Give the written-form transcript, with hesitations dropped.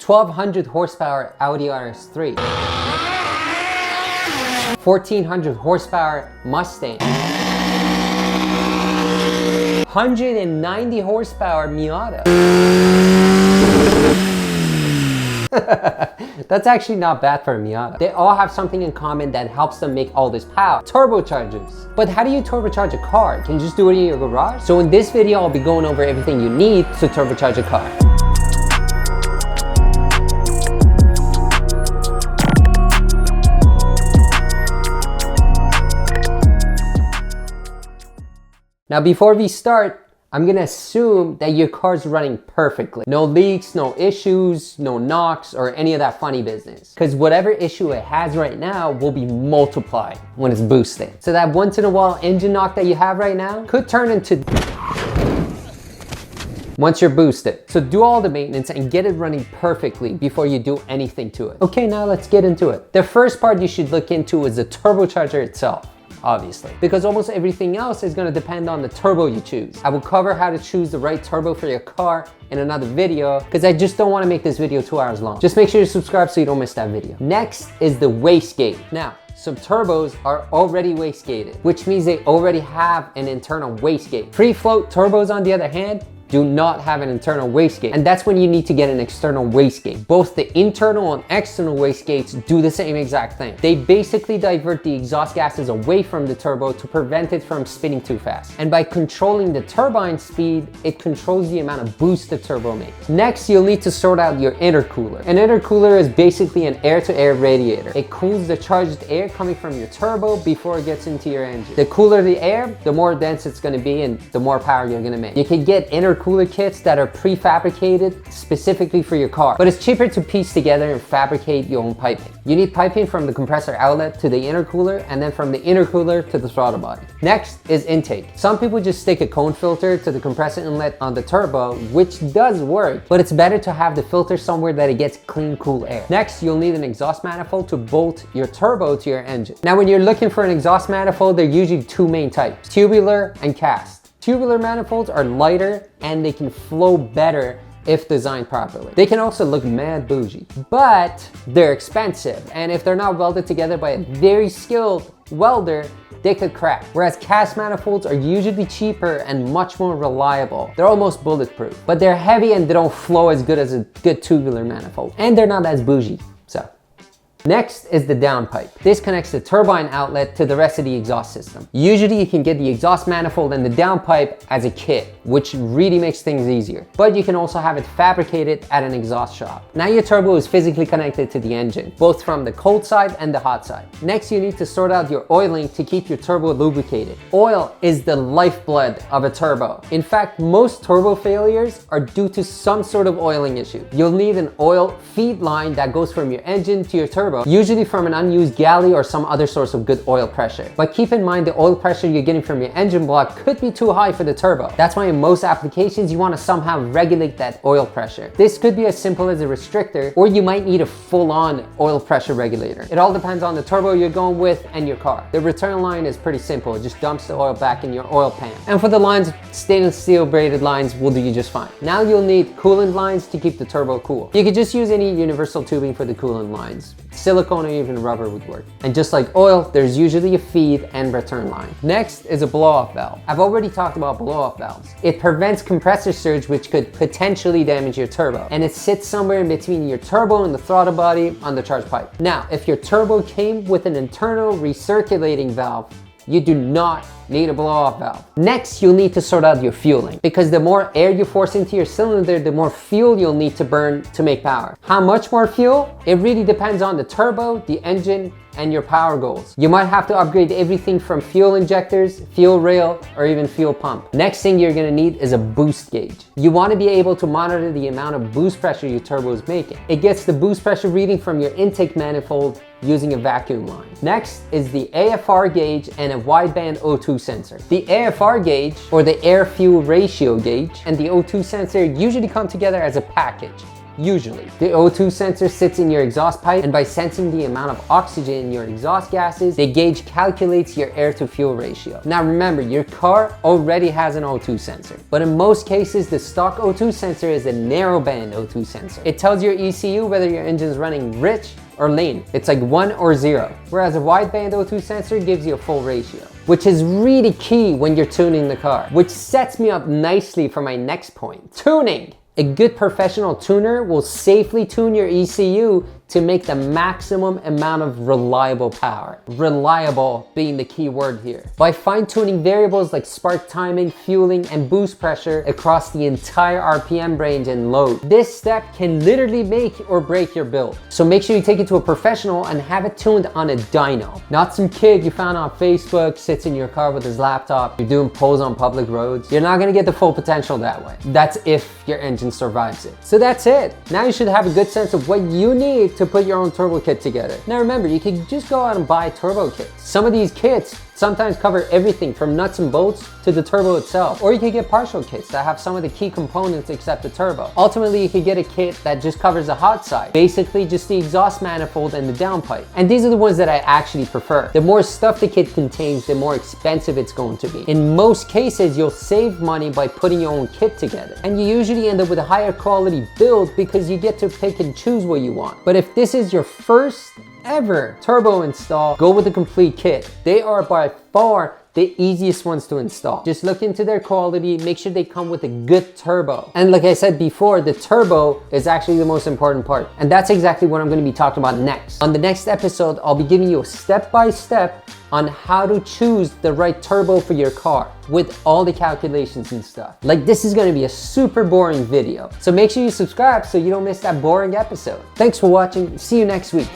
1200 horsepower Audi RS3, 1400 horsepower Mustang, 190 horsepower Miata. That's actually not bad for a Miata. They all have something in common that helps them make all this power: turbochargers. But how do you turbocharge a car? Can you just do it in your garage? So in this video, I'll be going over everything you need to turbocharge a car. Now before we start, I'm gonna assume that your car's running perfectly. No leaks, no issues, no knocks, or any of that funny business. Because whatever issue it has right now will be multiplied when it's boosted. So that once in a while engine knock that you have right now could turn into once you're boosted. So do all the maintenance and get it running perfectly before you do anything to it. Okay, now let's get into it. The first part you should look into is the turbocharger itself. Obviously, because almost everything else is going to depend on the turbo you choose. I will cover how to choose the right turbo for your car in another video, because I just don't want to make this video 2 hours long. Just make sure you subscribe so you don't miss that video. Next is the wastegate. Now, some turbos are already wastegated, which means they already have an internal wastegate. Free float turbos, on the other hand, do not have an internal wastegate, and that's when you need to get an external wastegate. Both the internal and external wastegates do the same exact thing. They basically divert the exhaust gases away from the turbo to prevent it from spinning too fast. And by controlling the turbine speed, it controls the amount of boost the turbo makes. Next, you'll need to sort out your intercooler. An intercooler is basically an air-to-air radiator. It cools the charged air coming from your turbo before it gets into your engine. The cooler the air, the more dense it's going to be and the more power you're going to make. You can get intercooler kits that are prefabricated specifically for your car, but it's cheaper to piece together and fabricate your own piping. You need piping from the compressor outlet to the intercooler, and then from the intercooler to the throttle body. Next is intake. Some people just stick a cone filter to the compressor inlet on the turbo, which does work, but it's better to have the filter somewhere that it gets clean, cool air. Next, you'll need an exhaust manifold to bolt your turbo to your engine. Now, when you're looking for an exhaust manifold, there are usually two main types: tubular and cast. Tubular manifolds are lighter and they can flow better if designed properly. They can also look mad bougie, but they're expensive, and if they're not welded together by a very skilled welder, they could crack. Whereas cast manifolds are usually cheaper and much more reliable. They're almost bulletproof, but they're heavy and they don't flow as good as a good tubular manifold, and they're not as bougie. So next is the downpipe. This connects the turbine outlet to the rest of the exhaust system. Usually you can get the exhaust manifold and the downpipe as a kit, which really makes things easier. But you can also have it fabricated at an exhaust shop. Now your turbo is physically connected to the engine, both from the cold side and the hot side. Next, you need to sort out your oiling to keep your turbo lubricated. Oil is the lifeblood of a turbo. In fact, most turbo failures are due to some sort of oiling issue. You'll need an oil feed line that goes from your engine to your turbo, usually from an unused galley or some other source of good oil pressure. But keep in mind, the oil pressure you're getting from your engine block could be too high for the turbo. That's why in most applications you want to somehow regulate that oil pressure. This could be as simple as a restrictor, or you might need a full-on oil pressure regulator. It all depends on the turbo you're going with and your car. The return line is pretty simple. It just dumps the oil back in your oil pan. And for the lines, stainless steel braided lines will do you just fine. Now you'll need coolant lines to keep the turbo cool. You could just use any universal tubing for the coolant lines. Silicone or even rubber would work. And just like oil, there's usually a feed and return line. Next is a blow-off valve. I've already talked about blow-off valves. It prevents compressor surge, which could potentially damage your turbo. And it sits somewhere in between your turbo and the throttle body on the charge pipe. Now, if your turbo came with an internal recirculating valve, you do not need a blow-off valve. Next, you'll need to sort out your fueling, because the more air you force into your cylinder, the more fuel you'll need to burn to make power. How much more fuel? It really depends on the turbo, the engine, and your power goals. You might have to upgrade everything from fuel injectors, fuel rail, or even fuel pump. Next thing you're gonna need is a boost gauge. You wanna be able to monitor the amount of boost pressure your turbo is making. It gets the boost pressure reading from your intake manifold using a vacuum line. Next is the AFR gauge and a wideband O2 sensor. The AFR gauge, or the air-fuel ratio gauge, and the O2 sensor usually come together as a package. usually. The O2 sensor sits in your exhaust pipe, and by sensing the amount of oxygen in your exhaust gases, the gauge calculates your air to fuel ratio. Now remember, your car already has an O2 sensor, but in most cases, the stock O2 sensor is a narrowband O2 sensor. It tells your ECU whether your engine is running rich or lean. It's like 1 or 0. Whereas a wideband O2 sensor gives you a full ratio, which is really key when you're tuning the car, which sets me up nicely for my next point, tuning. A good professional tuner will safely tune your ECU to make the maximum amount of reliable power. Reliable being the key word here. By fine-tuning variables like spark timing, fueling, and boost pressure across the entire RPM range and load. This step can literally make or break your build. So make sure you take it to a professional and have it tuned on a dyno. Not some kid you found on Facebook, sits in your car with his laptop, you're doing pulls on public roads. You're not gonna get the full potential that way. That's if your engine survives it. So that's it. Now you should have a good sense of what you need to put your own turbo kit together. Now remember, you can just go out and buy turbo kits. Some of these kits sometimes cover everything from nuts and bolts to the turbo itself. Or you could get partial kits that have some of the key components except the turbo. Ultimately, you could get a kit that just covers the hot side. Basically just the exhaust manifold and the downpipe. And these are the ones that I actually prefer. The more stuff the kit contains, the more expensive it's going to be. In most cases, you'll save money by putting your own kit together. And you usually end up with a higher quality build because you get to pick and choose what you want. But if this is your first ever turbo install, go with the complete kit. They are by far the easiest ones to install. Just look into their quality, make sure they come with a good turbo. And like I said before, the turbo is actually the most important part. And that's exactly what I'm gonna be talking about next. On the next episode, I'll be giving you a step-by-step on how to choose the right turbo for your car with all the calculations and stuff. Like, this is gonna be a super boring video. So make sure you subscribe so you don't miss that boring episode. Thanks for watching. See you next week.